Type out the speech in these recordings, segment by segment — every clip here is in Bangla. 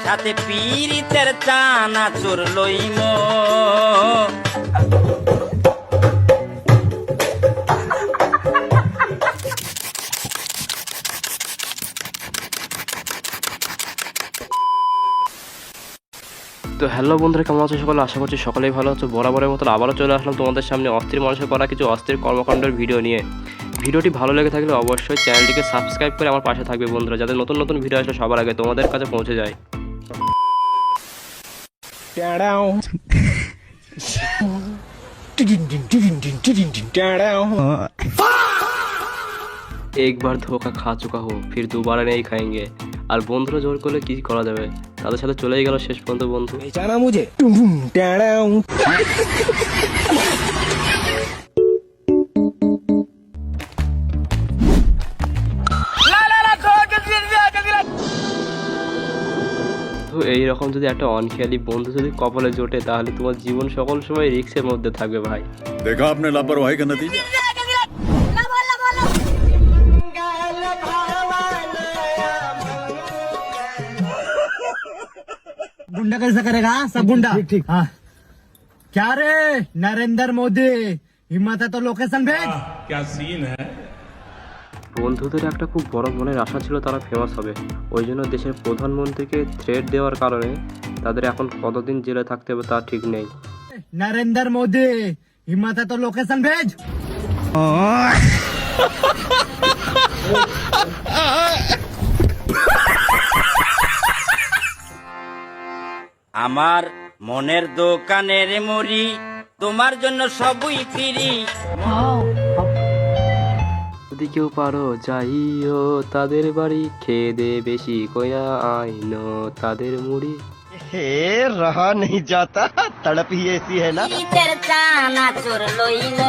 সাথে পীড়িতের চানা চোর লইম। তো হ্যালো বন্ধুরা, কেমন আছো সকলে? আশা করছি সকলেই ভালো আছো। বরাবরের মতো আবারও চলে আসলাম তোমাদের সামনে অস্থির মানুষের করা কিছু অস্থির কর্মকাণ্ডের ভিডিও নিয়ে। ভিডিওটি ভালো লেগে থাকলে অবশ্যই চ্যানেলটিকে সাবস্ক্রাইব করে আমার পাশে থাকবে বন্ধুরা, যাতে নতুন নতুন ভিডিও আসলে সবার আগে তোমাদের কাছে পৌঁছে যায়। একবার ধোকা খা চুকা হো, ফির দুবারা নেই খাएंगे। আর বন্ধুরা জোর করলে কি করা যাবে, তাদের সাথে চলেই গেল শেষ পর্যন্ত বন্ধু। তো এইরকম যদি একটা অনখেয়ালি বন্ধু যদি কপালে জোটে, তাহলে তোমার জীবন সকল সময় রিস্কের মধ্যে থাকবে ভাই। देखा आपने लापरवाही का नतीजा। गुंडा कैसा करेगा? सब गुंडा ठीक ठीक। हाँ क्या रे नरेंद्र मोदी, हिम्मत है तो लोकेशन भेज। क्या सीन है? বন্ধুদের একটা খুব বড় মনের আশা ছিল তারা ফেমাস হবে, ওই জন্য দেশের প্রধানমন্ত্রীকে থ্রেট দেওয়ার কারণে তাদের এখন কতদিন জেলে থাকতে হবে তা ঠিক নেই। नरेंद्र मोदी, हिम्मत है तो लोकेशन भेज। আমার মনের দোকানের মুড়ি, তোমার জন্য সবই ফিরি। যদি কেউ পারো যাইও তাদের বাড়ি, খেয়ে দে বেশি কইরা আইনো তাদের মুড়ি। रहा नहीं जाता, तड़प ही ऐसी है ना। পীড়িতের চানা চোর লইল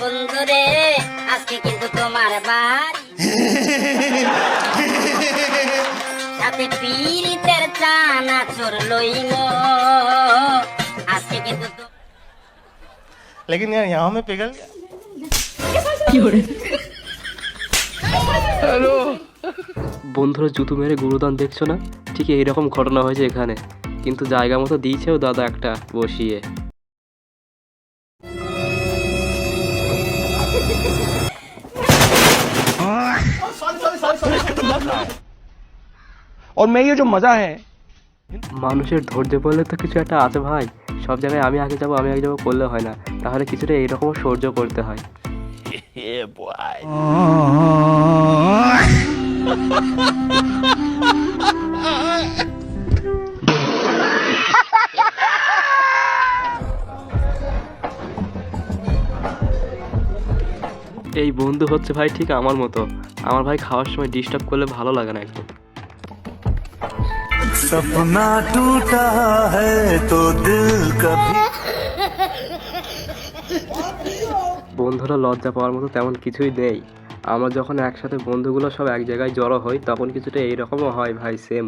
বন্ধুরে, আজকে কিন্তু তোমার বাড়ি সাথে পীড়িতের চানা চোর লইল আজকে কিন্তু लेकिन यार यहाँ में पिघल गया। বন্ধুরা জুতো মেরে গুরুদান দেখছো না, ঠিক এইরকম ঘটনা হয়েছে এখানে, কিন্তু জায়গা মতো দিয়েছেও দাদা একটা বসিয়ে। और मैं ये जो मजा है, মানুষের ধৈর্য বললে তো কিছু একটা আছে ভাই। সব জায়গায় আমি আগে যাবো করলে হয় না, তাহলে কিছুটা এইরকম সহ্য করতে হয়। এই বন্ধু হচ্ছে ভাই ঠিক আমার মতো। আমার ভাই খাওয়ার সময় ডিস্টার্ব করলে ভালো লাগে না একদম। सपना टूटा है तो दिल कभी। বন্ধুরা লজ্জা পাওয়ার মতো তেমন কিছুই নেই। আমরা যখন একসাথে বন্ধুগুলো সব এক জায়গায় জড়ো হই, তখন কিছুটা এইরকমও হয় ভাই, সেম।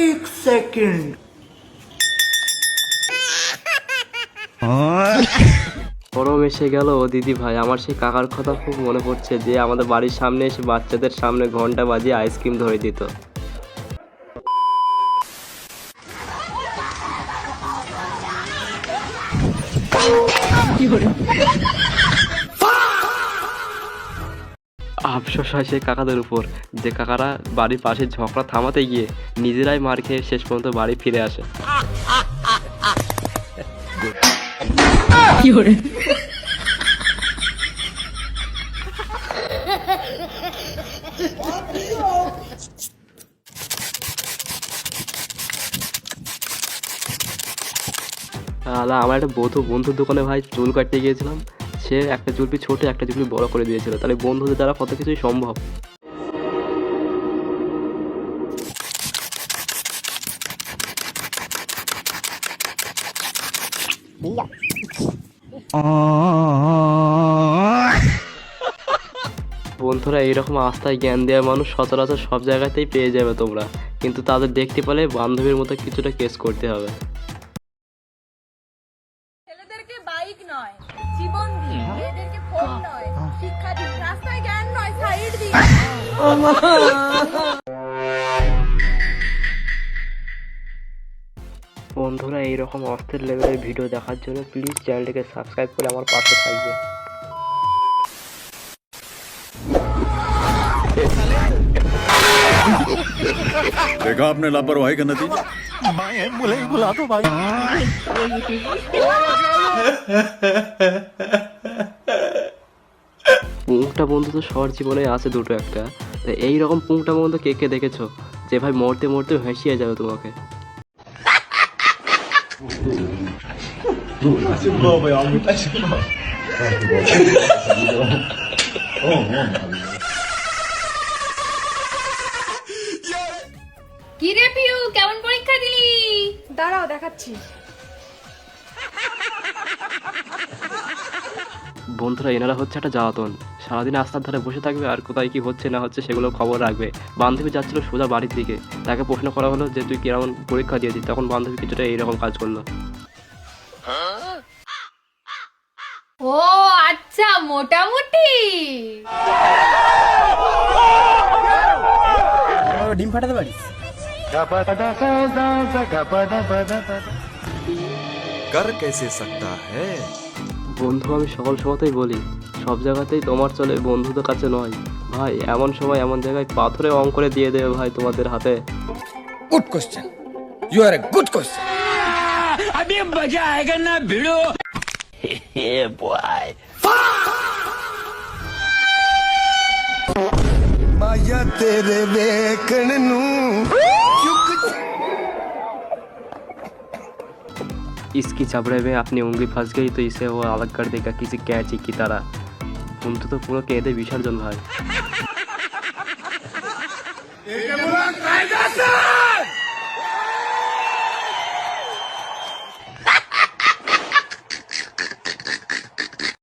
एक सेकंड। গরম এসে গেল ও দিদি ভাই, আমার সেই কাকার কথা খুব মনে পড়ছে, যে আমাদের বাড়ির সামনে এসে বাচ্চাদের সামনে ঘন্টা বাজিয়ে আইসক্রিম ধরে দিত। আফসোস হয় সেই কাকাদের উপর, যে কাকারা বাড়ির পাশে ঝগড়া থামাতে গিয়ে নিজেরাই মার খেয়ে শেষ পর্যন্ত বাড়ি ফিরে আসে। আমার একটা বন্ধুর দোকানে ভাই চুল কাটতে গিয়েছিলাম, সে একটা চুলপি ছোট একটা চুলপি বড় করে দিয়েছিল। তাহলে বন্ধুদের দ্বারা কত কিছুই সম্ভব। বন্ধুরা এইরকম আস্থায় জ্ঞান দেওয়া মানুষ সচরাচর সব জায়গাতেই পেয়ে যাবে তোমরা, কিন্তু তাদের দেখতে পেলে বান্ধবীর মতো কিছুটা কেস করতে হবে। ছেলেদেরকে বাইক নয় জীবন দিন, মেয়েদেরকে ফোন নয় শিক্ষা দিন, রাস্তায় জ্ঞান নয় সাইড দিন। বন্ধুরা, এইরকম অস্থির লেভেলের ভিডিও দেখার জন্য প্লিজ চ্যানেলটিকে সাবস্ক্রাইব করে আমার পাশে থাকবে। देखा आपने लापरवाही का नतीजा। পুংটা বন্ধু তো সবার জীবনে আছে দুটো একটা, তো এইরকম পুংটা বন্ধু কে কে দেখেছো যে ভাই মরতে মরতে হেসিয়ে যাবে তোমাকে। কি রে পিউ, কেমন পরীক্ষা দিলি? দাঁড়াও দেখাচ্ছি। বন্ধুরা, এনারা হচ্ছে একটা জ্বালাতন। সারাদিন রাস্তার ধারে বসে থাকবে আর কোথায় কি হচ্ছে না হচ্ছে সেগুলো খবর রাখবে। বান্ধবী যাচ্ছিল সোজা বাড়ির দিকে, তাকে প্রশ্ন করা হলো যে তুই কেমন পরীক্ষা দিয়েছিস, তখন বান্ধবী কিছুটা এইরকম কাজ করলো। ও আচ্ছা, মোটামুটি। ডিম ফাটাতে পারিস? कर कैसे सकता है? বন্ধু, আমি সকল সময়তেই বলি সব জায়গাতেই তোমার চলে, বন্ধুদের কাছে নয় ভাই। এমন সময় এমন জায়গায় পাথরে অঙ্ক করে দিয়ে দেবে ভাই তোমাদের হাতে। Good question, you are a good question. माया तेरे वेकण नू इसकी चबड़े में अपनी उंगली फंस गई तो इसे वो अलग कर देगा किसी कैची की तरह। বন্ধু তো পুরো কেঁদে বিসর্জন ভাই।